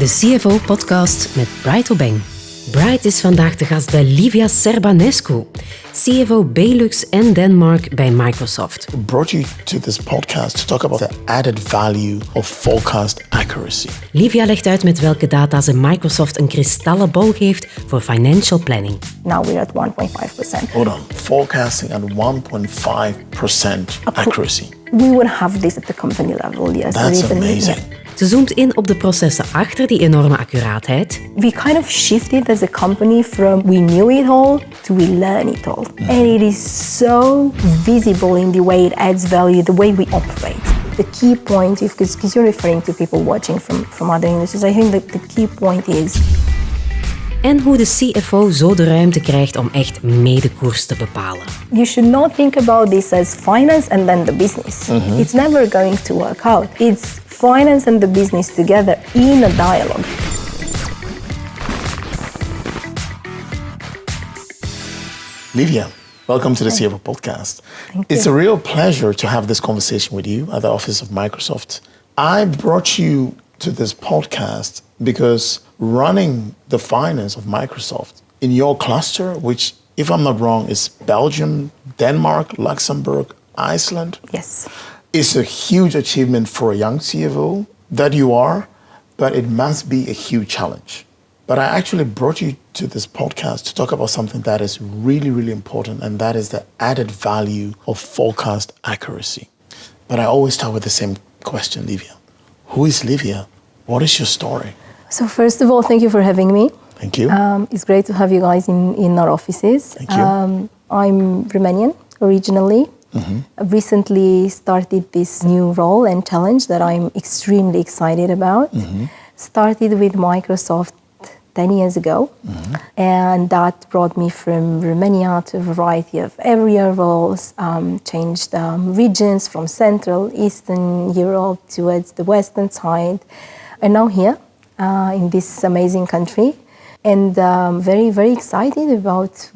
de CFO Podcast met Bright Obeng. Bright is vandaag de gast bij Livia Serbanescu, CFO Belux and Denmark bij Microsoft. We brought you to this podcast to talk about the added value of forecast accuracy. Livia legt uit met welke data ze Microsoft een kristallen bol geeft voor financial planning. Now we're at 1.5%. Hold on, forecasting at 1.5% accuracy. We would have this at the company level, yes. That's amazing. Ze zoomt in op de processen achter die enorme accuraatheid. We kind of shifted as a company from we knew it all to we learn it all. And it is so visible in the way it adds value, the way we operate. The key point, because you're referring to people watching from other industries, I think that the key point is... En hoe de CFO zo de ruimte krijgt om echt mee de koers te bepalen. You should not think about this as finance and then the business. It's never going to work out. It's finance and the business together in a dialogue. Livia, welcome to the CFO Podcast. Thank It's you. a real pleasure to have this conversation with you at the office of Microsoft. I brought you to this podcast because running the finance of Microsoft in your cluster, which, if I'm not wrong, is Belgium, Denmark, Luxembourg, Iceland, Yes. is a huge achievement for a young CFO that you are, but it must be a huge challenge. But I actually brought you to this podcast to talk about something that is really, really important, and that is the added value of forecast accuracy. But I always start with the same question, Livia. Who is Livia? What is your story? So first of all, thank you for having me. Thank you. It's great to have you guys in our offices. Thank you. I'm Romanian originally. I've recently started this new role and challenge that I'm extremely excited about. Started with Microsoft 10 years ago, and that brought me from Romania to a variety of area roles, changed regions from Central, Eastern Europe towards the Western side, and now here in this amazing country, and very, very excited about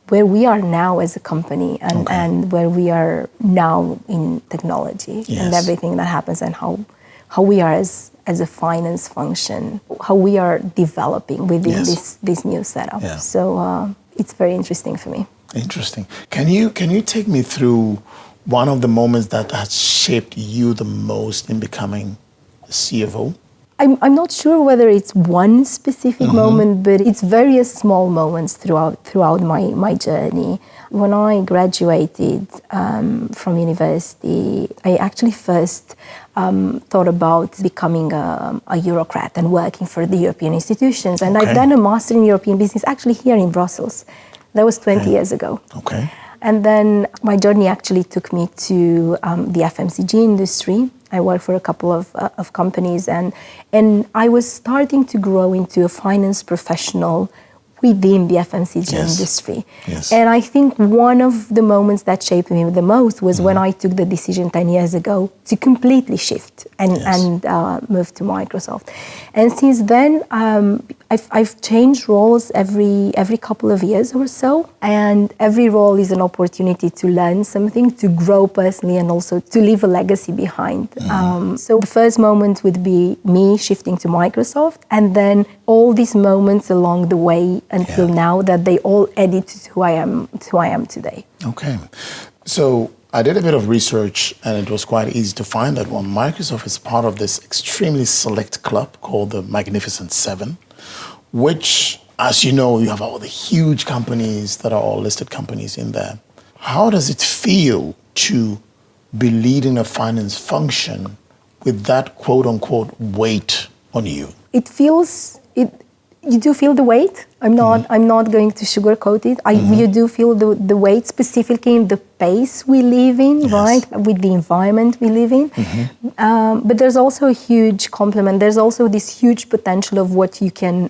where we are now as a company and where we are now in technology and everything that happens, and how we are as a finance function, how we are developing within this new setup. Yeah. So it's very interesting for me. Interesting. Can you take me through one of the moments that has shaped you the most in becoming a CFO? I'm not sure whether it's one specific moment, but it's various small moments throughout my journey. When I graduated from university, I actually first thought about becoming a bureaucrat and working for the European institutions. And I've done a master in European business actually here in Brussels. That was 20 years ago. Okay. And then my journey actually took me to the FMCG industry. I worked for a couple of companies, and I was starting to grow into a finance professional within the FMCG industry. Yes. And I think one of the moments that shaped me the most was when I took the decision 10 years ago to completely shift and move to Microsoft. And since then, I've changed roles every couple of years or so, and every role is an opportunity to learn something, to grow personally, and also to leave a legacy behind. So the first moment would be me shifting to Microsoft, and then all these moments along the way until now, that they all added to who I am today. Okay. So I did a bit of research, and it was quite easy to find that Microsoft is part of this extremely select club called the Magnificent Seven, which, as you know, you have all the huge companies that are all listed companies in there. How does it feel to be leading a finance function with that quote-unquote weight on you? You do feel the weight. I'm not going to sugarcoat it. You do feel the weight, specifically in the pace we live in, right? With the environment we live in. But there's also a huge complement. There's also this huge potential of what you can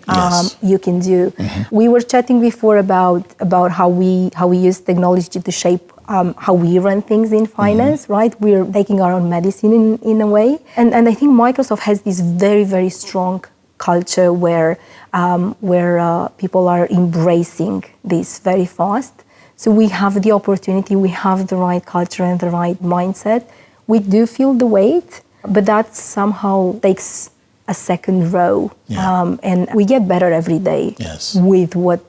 do. We were chatting before about how we use technology to shape how we run things in finance, right? We're taking our own medicine in a way. And I think Microsoft has this very, very strong culture where people are embracing this very fast. So we have the opportunity, we have the right culture and the right mindset. We do feel the weight, but that somehow takes a second row. And we get better every day Yes. with what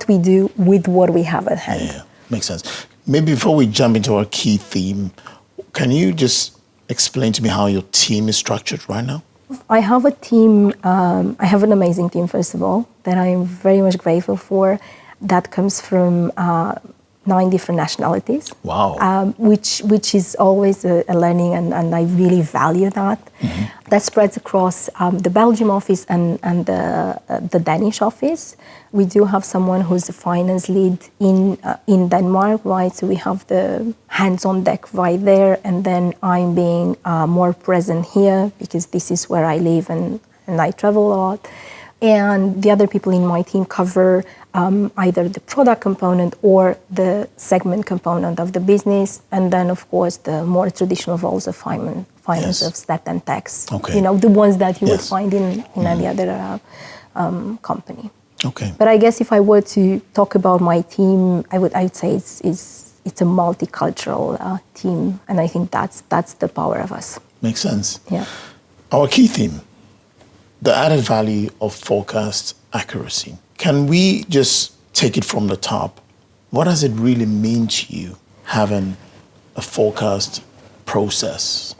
we do, with what we have at hand. Yeah, makes sense. Maybe before we jump into our key theme, can you just explain to me how your team is structured right now? I have a team, I have an amazing team, first of all, that I'm very much grateful for. That comes from 9 different nationalities. Wow. Which is always a learning, and I really value that. Mm-hmm. That spreads across the Belgium office and the Danish office. We do have someone who's a finance lead in Denmark, right? So we have the hands on deck right there, and then I'm being more present here because this is where I live and I travel a lot. And the other people in my team cover either the product component or the segment component of the business, and then of course the more traditional roles of finance, of stat and tax. Okay. You know, the ones that you would find in any other company. Okay. But I guess if I were to talk about my team, I would say it's a multicultural team, and I think that's the power of us. Makes sense. Yeah. Our key theme, the added value of forecast accuracy. Can we just take it from the top? What does it really mean to you having a forecast process?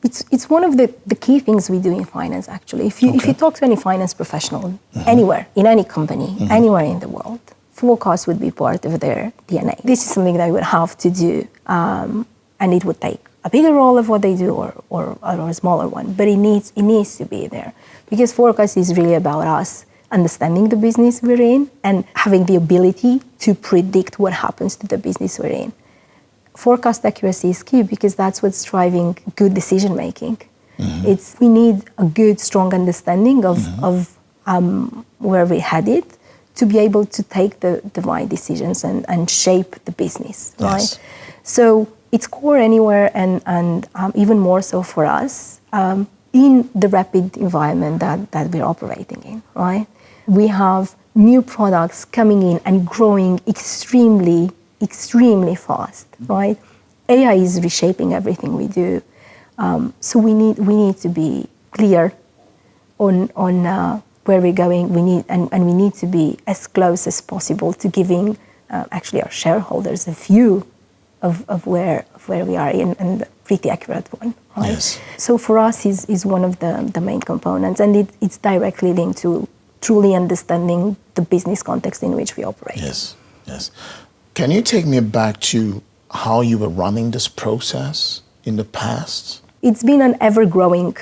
It's one of the key things we do in finance, actually. If you talk to any finance professional, anywhere, in any company, anywhere in the world, forecast would be part of their DNA. This is something they would have to do, and it would take a bigger role of what they do or a smaller one, but it needs to be there. Because forecast is really about us understanding the business we're in and having the ability to predict what happens to the business we're in. Forecast accuracy is key because that's what's driving good decision making. We need a good, strong understanding of where we're headed to be able to take the right decisions and shape the business, right? Yes. So it's core anywhere, and even more so for us in the rapid environment that we're operating in, right? We have new products coming in and growing extremely fast, right? AI is reshaping everything we do. So we need to be clear on where we're going. We need to be as close as possible to giving actually our shareholders a view of where we are in, and a pretty accurate one, right? Yes. So for us is one of the main components, and it's directly linked to truly understanding the business context in which we operate. Yes. Can you take me back to how you were running this process in the past? It's been an ever-growing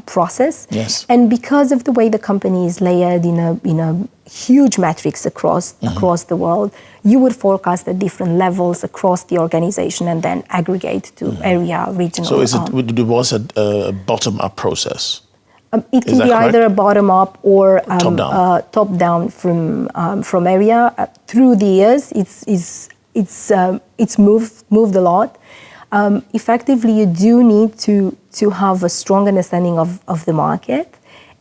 process. Yes. And because of the way the company is layered in a huge matrix across the world, you would forecast at different levels across the organization and then aggregate to area, regional. So it was a bottom-up process? It can be either a bottom-up or top-down from area. Through the years, it's moved a lot. Effectively, you do need to have a strong understanding of the market,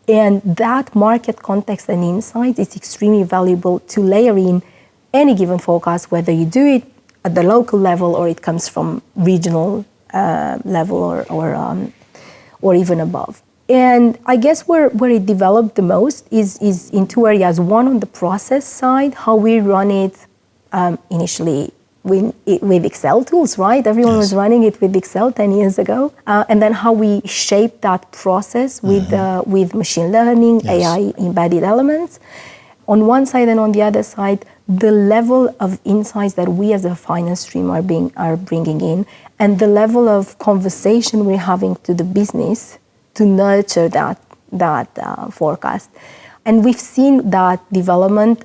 and that market context and insight is extremely valuable to layer in any given forecast, whether you do it at the local level or it comes from regional level or even above. And I guess where it developed the most is in 2 areas. One, on the process side, how we run it initially with Excel tools, right? Everyone was running it with Excel 10 years ago. And then how we shape that process with machine learning, AI embedded elements. On one side, and on the other side, the level of insights that we as a finance stream are bringing in, and the level of conversation we're having to the business to nurture that forecast. And we've seen that development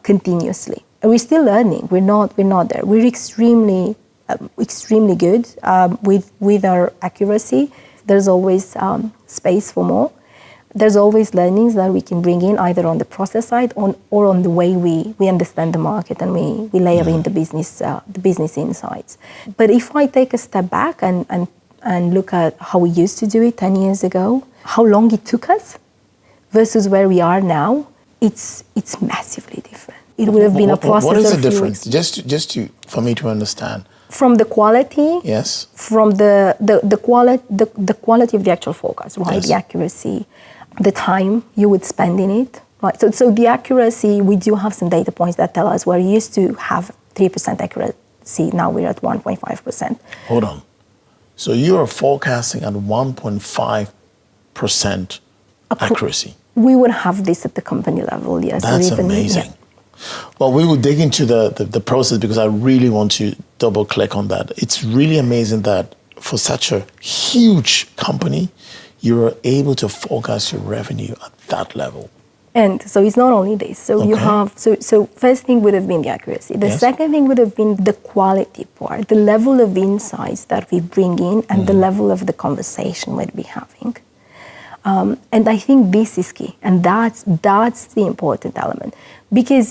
continuously. And we're still learning. We're not there. We're extremely good with our accuracy. There's always space for more. There's always learnings that we can bring in either on the process side or on the way we understand the market and we layer in the business insights. But if I take a step back and look at how we used to do it 10 years ago, how long it took us versus where we are now, it's massively different. It would have been a process. What is the difference? Just for me to understand. from the quality, Yes. from the quality of the actual forecast, right? Yes. The accuracy, the time you would spend in it, right? So the accuracy, we do have some data points that tell us we're used to have 3% accuracy. Now we're at 1.5%. Hold on. So you are forecasting at 1.5% accuracy. We would have this at the company level, yes. That's amazing. Yeah. Well, we will dig into the process because I really want to double click on that. It's really amazing that for such a huge company, you're able to forecast your revenue at that level. And so it's not only this. So you Okay. have, so first thing would have been the accuracy. The Yes. second thing would have been the quality part, the level of insights that we bring in and the level of the conversation we'd be having. And I think this is key, and that's the important element, because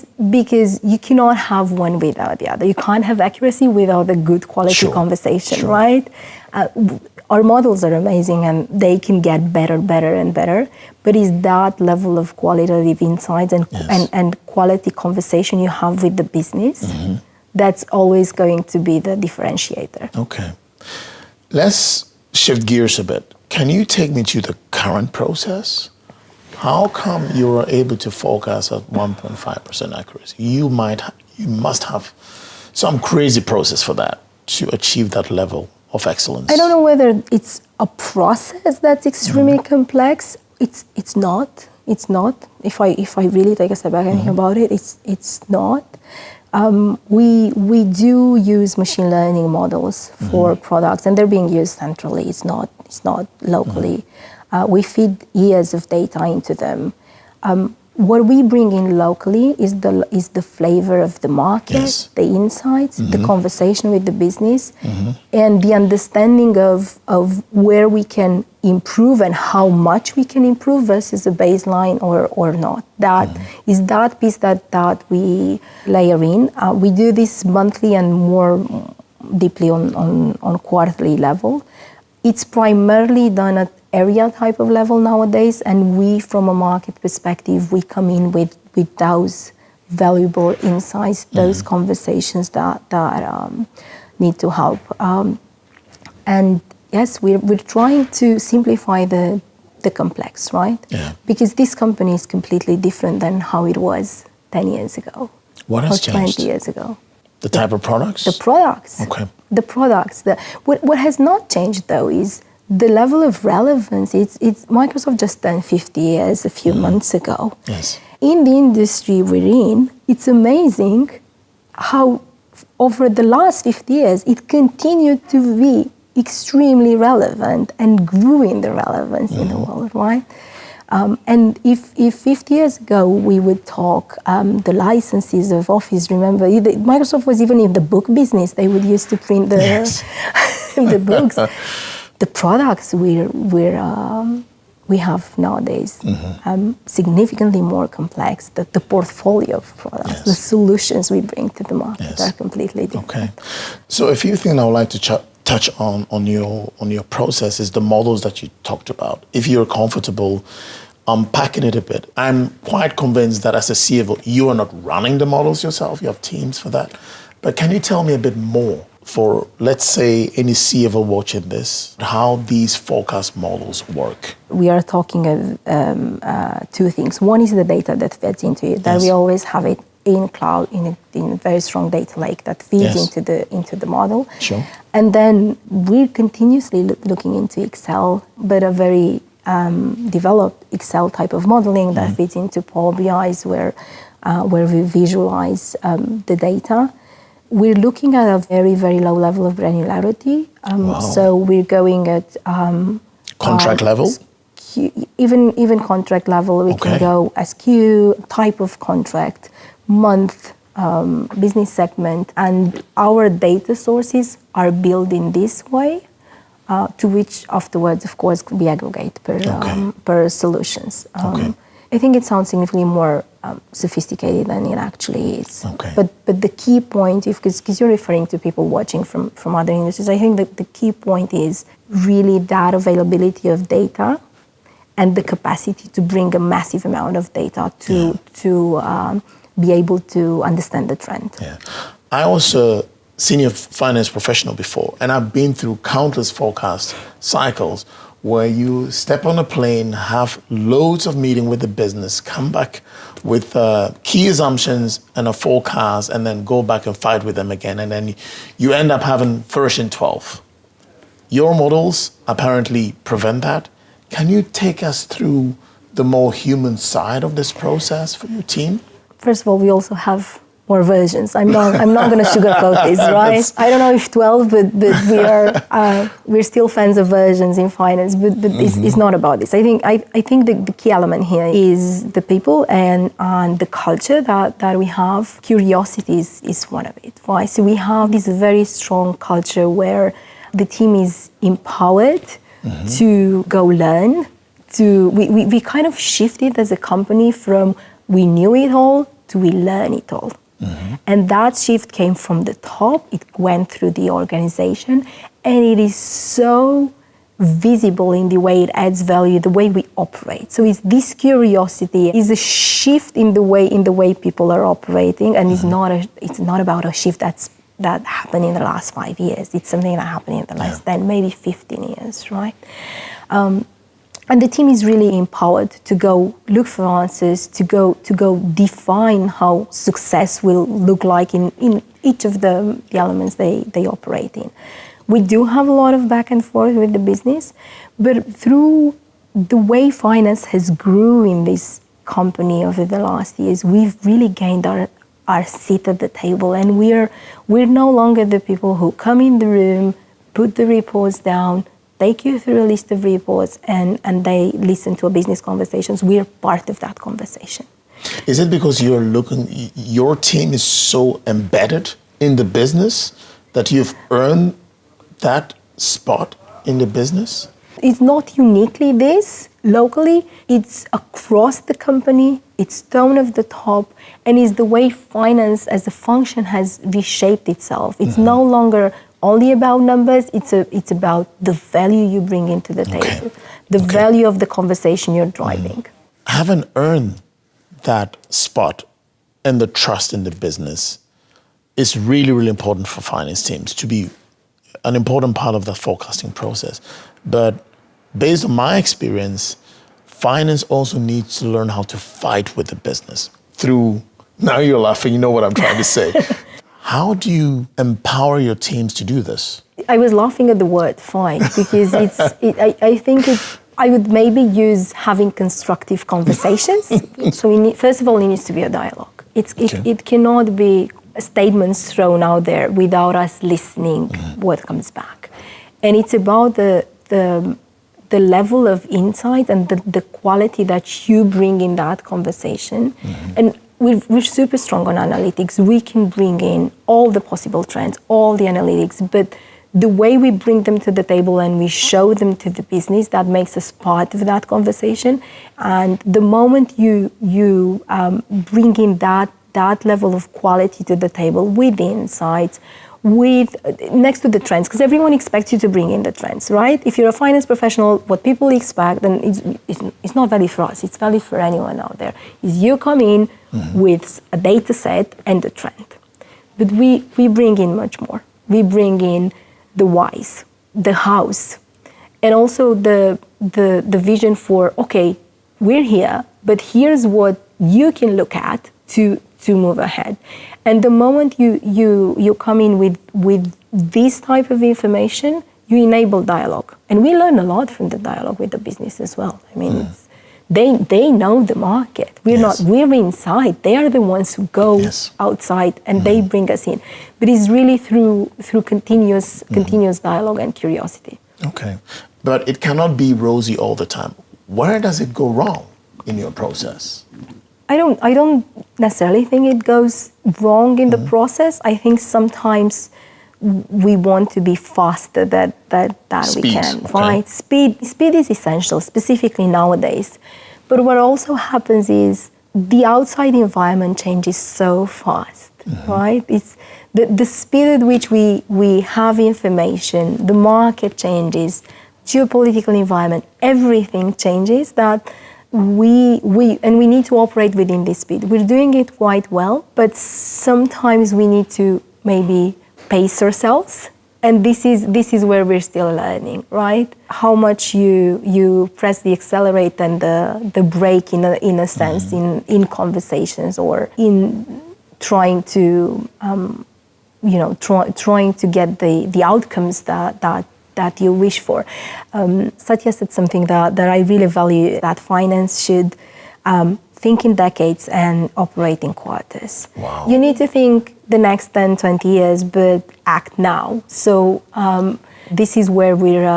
you cannot have one without the other. You can't have accuracy without a good quality Sure. conversation, Sure. right? Our models are amazing, and they can get better and better. But it's that level of qualitative insights Yes. and quality conversation you have with the business that's always going to be the differentiator. Okay. Let's shift gears a bit. Can you take me to the current process? How come you are able to forecast at 1.5% accuracy? You must have some crazy process for that to achieve that level of excellence. I don't know whether it's a process that's extremely complex. It's not. It's not. If I really take a step back and think about it, it's not. We do use machine learning models for products, and they're being used centrally. It's not locally. We feed years of data into them. What we bring in locally is the flavor of the market, Yes. the insights, the conversation with the business, and the understanding of where we can improve and how much we can improve versus a baseline or not. That is that piece that we layer in. We do this monthly and more deeply on quarterly level. It's primarily done at area type of level nowadays, and we, from a market perspective, we come in with those valuable insights, those conversations that need to help. And yes, we're trying to simplify the complex, right? Yeah. Because this company is completely different than how it was 10 years ago. What has or 20 changed? years ago. The type of products? The products. Okay. The products. What has not changed, though, is the level of relevance. It's Microsoft just turned 50 years a few months ago. Yes. In the industry we're in, it's amazing how over the last 50 years it continued to be extremely relevant and grew in the relevance in the world, right? And if 50 years ago we would talk the licenses of Office, remember, Microsoft was even in the book business. They would used to print the, Yes. the books. The products we have nowadays significantly more complex. The portfolio of products, Yes. the solutions we bring to the market Yes. are completely different. Okay. So a few things I would like to touch on your process is the models that you talked about. If you're comfortable unpacking it a bit, I'm quite convinced that as a CFO, you are not running the models yourself. You have teams for that. But can you tell me a bit more for, let's say, any CFO watching this, how these forecast models work? We are talking of two things. One is the data that feeds into it, that Yes. we always have it in cloud, in a very strong data lake that feeds Yes. into the model. Sure. And then we're continuously looking into Excel, but a very developed Excel type of modeling that feeds into Power BIs where we visualize the data. We're looking at a very, very low level of granularity. Wow. So we're going at Contract level? even contract level. We Okay. can go SKU, type of contract, month, business segment, and our data sources are built in this way, to which afterwards, of course, we aggregate per solutions. Okay. I think it sounds significantly more sophisticated than it actually is. Okay. But the key point, because you're referring to people watching from other industries, I think that the key point is really that availability of data and the capacity to bring a massive amount of data to be able to understand the trend. Yeah. I also senior finance professional before, and I've been through countless forecast cycles where you step on a plane, have loads of meeting with the business, come back with key assumptions and a forecast, and then go back and fight with them again. And then you end up having version 12. Your models apparently prevent that. Can you take us through the more human side of this process for your team? First of all, we also have more versions. I'm not going to sugarcoat this, right? I don't know if 12, but we're still fans of versions in finance. But it's not about this. I think the key element here is the people and the culture that we have. Curiosity is one of it, right? So we have this very strong culture where the team is empowered to go learn. We kind of shifted as a company from we knew it all to we learn it all. And that shift came from the top. It went through the organization, and it is so visible in the way it adds value, the way we operate. So it's this curiosity is a shift in the way people are operating, and it's not about a shift that happened in the last 5 years. It's something that happened in the last 10, maybe 15 years, right? And the team is really empowered to go look for answers, to go define how success will look like in each of the elements they operate in. We do have a lot of back and forth with the business, but through the way finance has grew in this company over the last years, we've really gained our seat at the table, and we're no longer the people who come in the room, put the reports down, take you through a list of reports, and they listen to a business conversations. We're part of that conversation. Is it because your team is so embedded in the business that you've earned that spot in the business? It's not uniquely this locally, it's across the company, it's tone of the top, and it's the way finance as a function has reshaped itself. It's no longer only about numbers, it's about the value you bring into the table, the value of the conversation you're driving. Having earned that spot and the trust in the business is really, really important for finance teams to be an important part of the forecasting process. But based on my experience, finance also needs to learn how to fight with the business through, now you're laughing, you know what I'm trying to say. How do you empower your teams to do this? I was laughing at the word fight because I would maybe use having constructive conversations. So first of all, it needs to be a dialogue. It cannot be statements thrown out there without us listening what comes back. And it's about the level of insight and the quality that you bring in that conversation. And we're super strong on analytics. We can bring in all the possible trends, all the analytics, but the way we bring them to the table and we show them to the business, that makes us part of that conversation. And the moment you bring in that level of quality to the table with the insights, next to the trends, because everyone expects you to bring in the trends, right? If you're a finance professional, what people expect, then it's not valid for us, it's valid for anyone out there, is you come in with a data set and a trend. But we bring in much more. We bring in the whys, the hows, and also the vision for, okay, we're here, but here's what you can look at to move ahead. And the moment you come in with this type of information, you enable dialogue. And we learn a lot from the dialogue with the business as well. I mean, they know the market. We're inside. They are the ones who go outside and they bring us in. But it's really through continuous dialogue and curiosity. Okay. But it cannot be rosy all the time. Where does it go wrong in your process? I don't necessarily think it goes wrong in the process. I think sometimes we want to be faster than we can. Right? Speed is essential, specifically nowadays. But what also happens is the outside environment changes so fast, right? It's the speed at which we have information, the market changes, geopolitical environment, everything changes that we need to operate within this speed. We're doing it quite well, but sometimes we need to maybe pace ourselves. And this is where we're still learning, right? How much you press the accelerator and the brake in a sense in conversations or in trying to trying to get the outcomes that you wish for. Satya said something that I really value, that finance should think in decades and operate in quarters. Wow. You need to think the next 10, 20 years, but act now. So this is where we're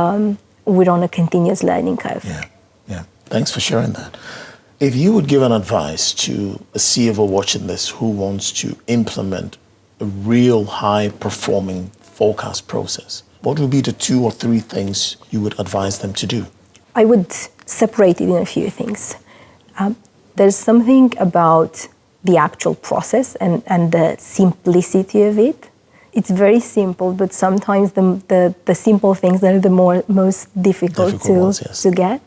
on a continuous learning curve. Yeah. Thanks for sharing that. If you would give an advice to a CFO watching this who wants to implement a real high-performing forecast process, what would be the 2 or 3 things you would advise them to do? I would separate it in a few things. There's something about the actual process and the simplicity of it. It's very simple, but sometimes the simple things are the most difficult to get.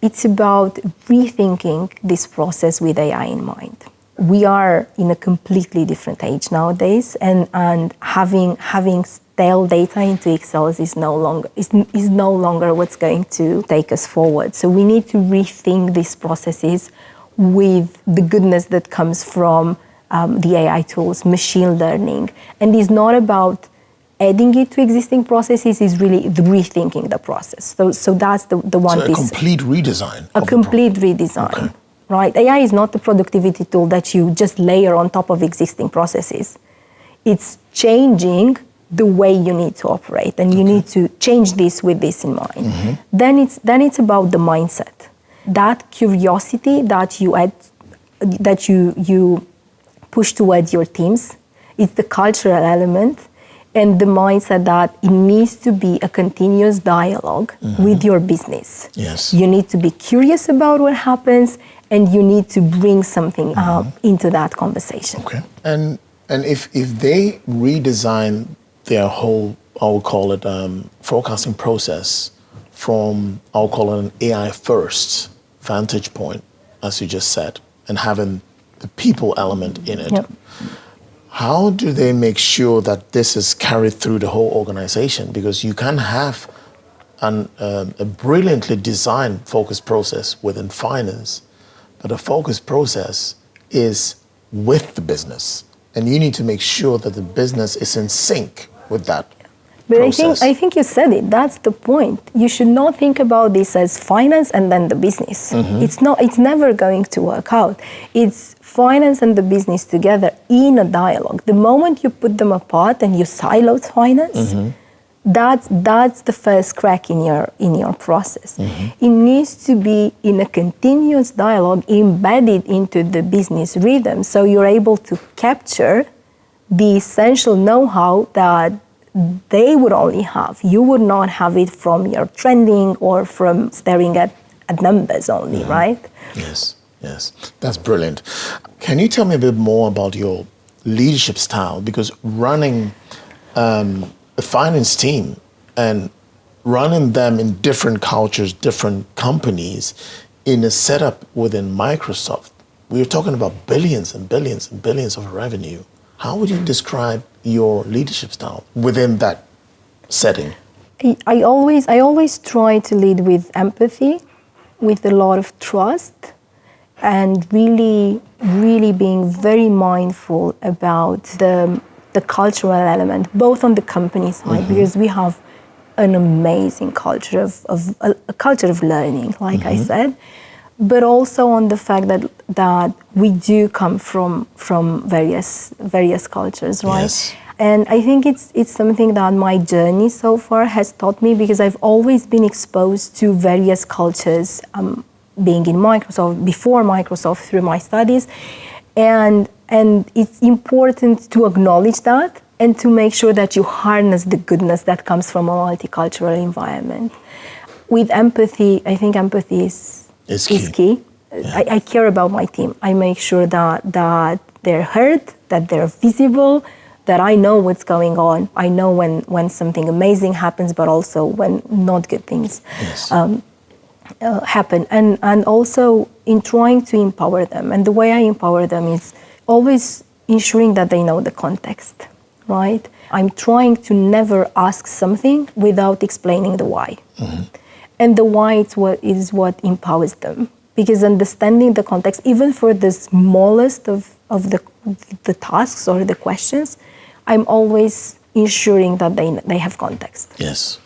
It's about rethinking this process with AI in mind. We are in a completely different age nowadays, and having stale data into Excel is no longer what's going to take us forward. So we need to rethink these processes with the goodness that comes from the AI tools, machine learning. And it's not about adding it to existing processes, is really rethinking the process. So that's the one piece. So a complete redesign. A complete redesign, okay. Right? AI is not a productivity tool that you just layer on top of existing processes. It's changing the way you need to operate, and you need to change this with this in mind. Mm-hmm. Then it's about the mindset. That curiosity that you add, that you push towards your teams, it's the cultural element, and the mindset that it needs to be a continuous dialogue with your business. Yes. You need to be curious about what happens, and you need to bring something into that conversation. Okay. And if they redesign their whole, I will call it forecasting process from, I'll call it an AI first vantage point, as you just said, and having the people element in it. Yep. How do they make sure that this is carried through the whole organization? Because you can have a brilliantly designed focus process within finance, but a focus process is with the business. And you need to make sure that the business is in sync with that process. I think you said it. That's the point. You should not think about this as finance and then the business. Mm-hmm. It's never going to work out. It's finance and the business together in a dialogue. The moment you put them apart and you siloed finance, that's the first crack in your process. Mm-hmm. It needs to be in a continuous dialogue embedded into the business rhythm, so you're able to capture the essential know-how that they would only have. You would not have it from your trending or from staring at numbers only, right? Yes. That's brilliant. Can you tell me a bit more about your leadership style? Because running a finance team and running them in different cultures, different companies, in a setup within Microsoft, we're talking about billions and billions and billions of revenue. How would you describe your leadership style within that setting? I always try to lead with empathy, with a lot of trust, and really being very mindful about the cultural element, both on the company side, because we have an amazing culture of learning, like I said, but also on the fact that we do come from various cultures, right? Yes. And I think it's something that my journey so far has taught me, because I've always been exposed to various cultures, being in Microsoft, before Microsoft, through my studies, and it's important to acknowledge that and to make sure that you harness the goodness that comes from a multicultural environment. With empathy, I think empathy is key. Yeah. I care about my team. I make sure that they're heard, that they're visible, that I know what's going on. I know when something amazing happens, but also when not good things happen. And also in trying to empower them. And the way I empower them is always ensuring that they know the context. right? I'm trying to never ask something without explaining the why. And the why is what empowers them. Because understanding the context, even for the smallest of the tasks or the questions, I'm always ensuring that they have context. Yes.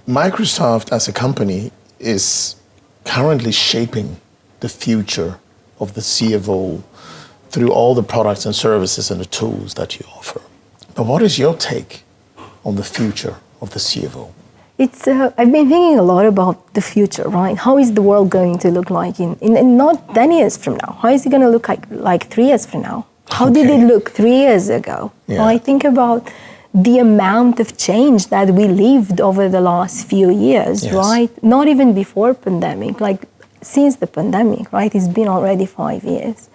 Microsoft as a company is currently shaping the future of the CFO through all the products and services and the tools that you offer. But what is your take on the future of the CFO? I've been thinking a lot about the future, right? How is the world going to look like in not 10 years from now? How is it going to look like 3 years from now? How did it look 3 years ago? Yeah. I think about the amount of change that we lived over the last few years, Yes. right? Not even before pandemic, like since the pandemic, right? It's been already 5 years.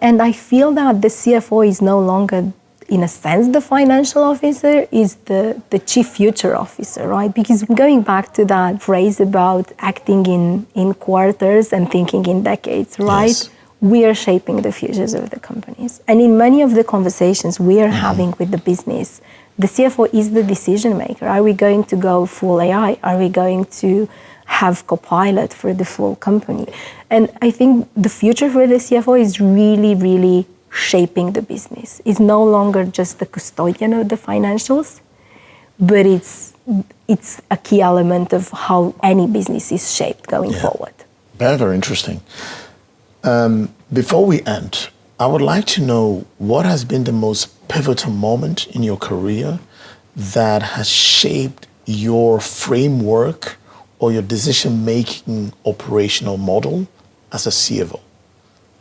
And I feel that the CFO is no longer, in a sense, the financial officer, is the chief future officer, right? Because going back to that phrase about acting in quarters and thinking in decades, right? Yes. We are shaping the futures of the companies. And in many of the conversations we are having with the business, the CFO is the decision maker. Are we going to go full AI? Are we going to have Copilot for the full company? And I think the future for the CFO is really, really shaping the business. It's no longer just the custodian of the financials, but it's a key element of how any business is shaped going forward. Very, very interesting. Before we end, I would like to know what has been the most pivotal moment in your career that has shaped your framework or your decision-making operational model as a CFO.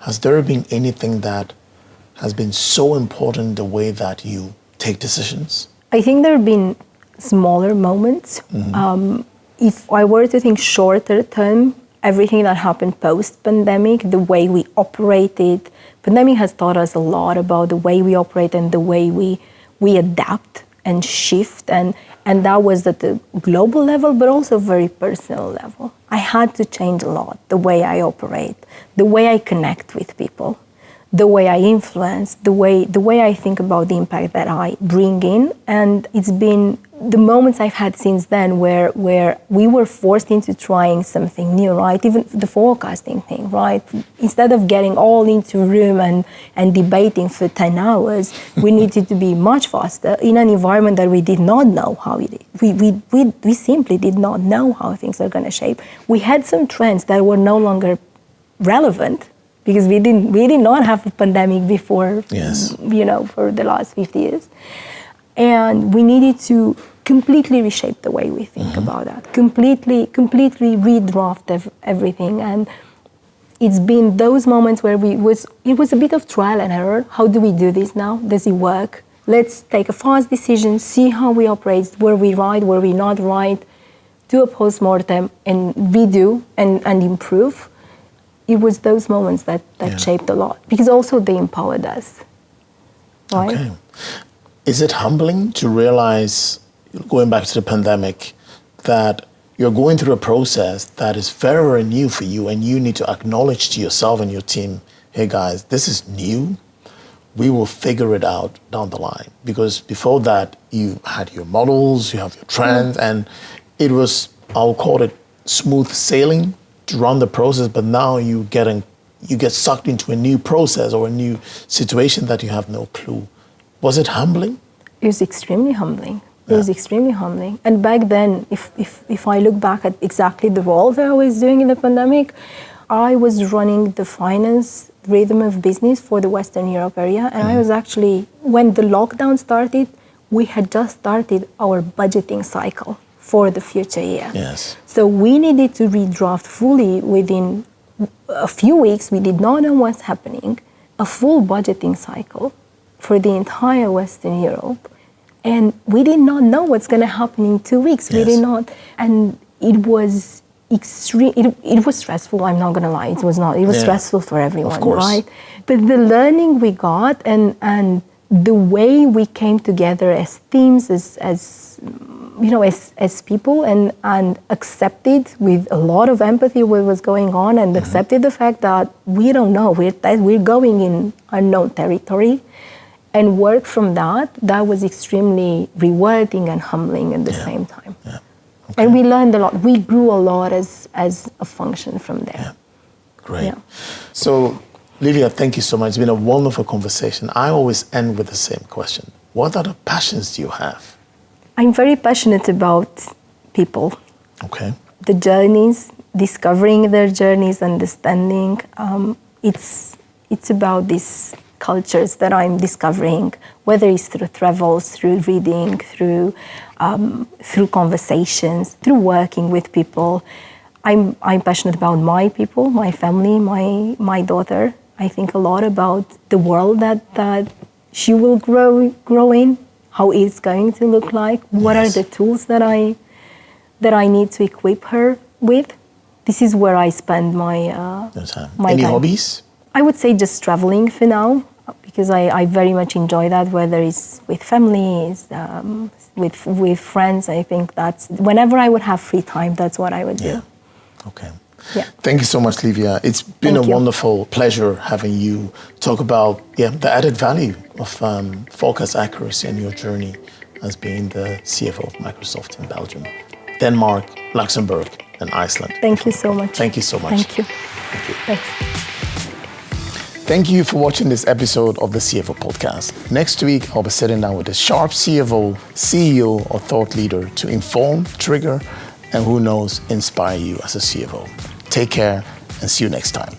Has there been anything that has been so important in the way that you take decisions? I think there have been smaller moments. If I were to think shorter term, everything that happened post-pandemic, the way we operated, pandemic has taught us a lot about the way we operate and the way we adapt and shift. And that was at the global level, but also very personal level. I had to change a lot, the way I operate, the way I connect with people, the way I influence, the way I think about the impact that I bring in. And it's been the moments I've had since then where we were forced into trying something new, right? Even the forecasting thing, right? Instead of getting all into a room and debating for 10 hours, we needed to be much faster in an environment that we did not know how it is. We simply did not know how things are going to shape. We had some trends that were no longer relevant, because we did not have a pandemic before, for the last 50 years. And we needed to completely reshape the way we think about that, completely redraft everything. And it's been those moments where it was a bit of trial and error. How do we do this now? Does it work? Let's take a fast decision, see how we operate, were we right, were we not right, do a post-mortem and redo and improve. It was those moments that shaped a lot, because also they empowered us, right? Okay. Is it humbling to realize, going back to the pandemic, that you're going through a process that is very, very new for you, and you need to acknowledge to yourself and your team, hey guys, this is new. We will figure it out down the line. Because before that, you had your models, you have your trends, and it was, I'll call it smooth sailing to run the process, but now you get sucked into a new process or a new situation that you have no clue. Was it humbling? It was extremely humbling. It was extremely humbling. And back then, if I look back at exactly the role that I was doing in the pandemic, I was running the finance rhythm of business for the Western Europe area. And I was actually, when the lockdown started, we had just started our budgeting cycle for the future year. Yes. So we needed to redraft fully within a few weeks. We did not know what's happening, a full budgeting cycle for the entire Western Europe. And we did not know what's going to happen in 2 weeks. We did not. And it was extreme. It was stressful. I'm not going to lie. It was not. It was stressful for everyone, right? But the learning we got and the way we came together as teams, as people, and accepted with a lot of empathy what was going on, and accepted the fact that we don't know. We're going in unknown territory. and work from that, that was extremely rewarding and humbling at the same time. Yeah. Okay. And we learned a lot. We grew a lot as a function from there. Yeah. Great. Yeah. So, Livia, thank you so much. It's been a wonderful conversation. I always end with the same question. What other passions do you have? I'm very passionate about people. Okay. The journeys, discovering their journeys, understanding. It's about these cultures that I'm discovering, whether it's through travels, through reading, through conversations, through working with people. I'm passionate about my people, my family, my daughter. I think a lot about the world that she will grow in, how it's going to look like, what are the tools that I need to equip her with. This is where I spend my Any time. hobbies? I would say just traveling for now, because I very much enjoy that, whether it's with family, with friends. I think that's, whenever I would have free time, that's what I would do. Okay. Yeah. Thank you so much, Livia. It's been a wonderful pleasure having you talk about the added value of forecast accuracy in your journey as being the CFO of Microsoft in Belgium, Denmark, Luxembourg, and Iceland. Thank you so much. Thank you so much. Thank you. Thank you. Thanks. Thank you for watching this episode of the CFO Podcast. Next week, I'll be sitting down with a sharp CFO, CEO, or thought leader to inform, trigger, and who knows, inspire you as a CFO. Take care and see you next time.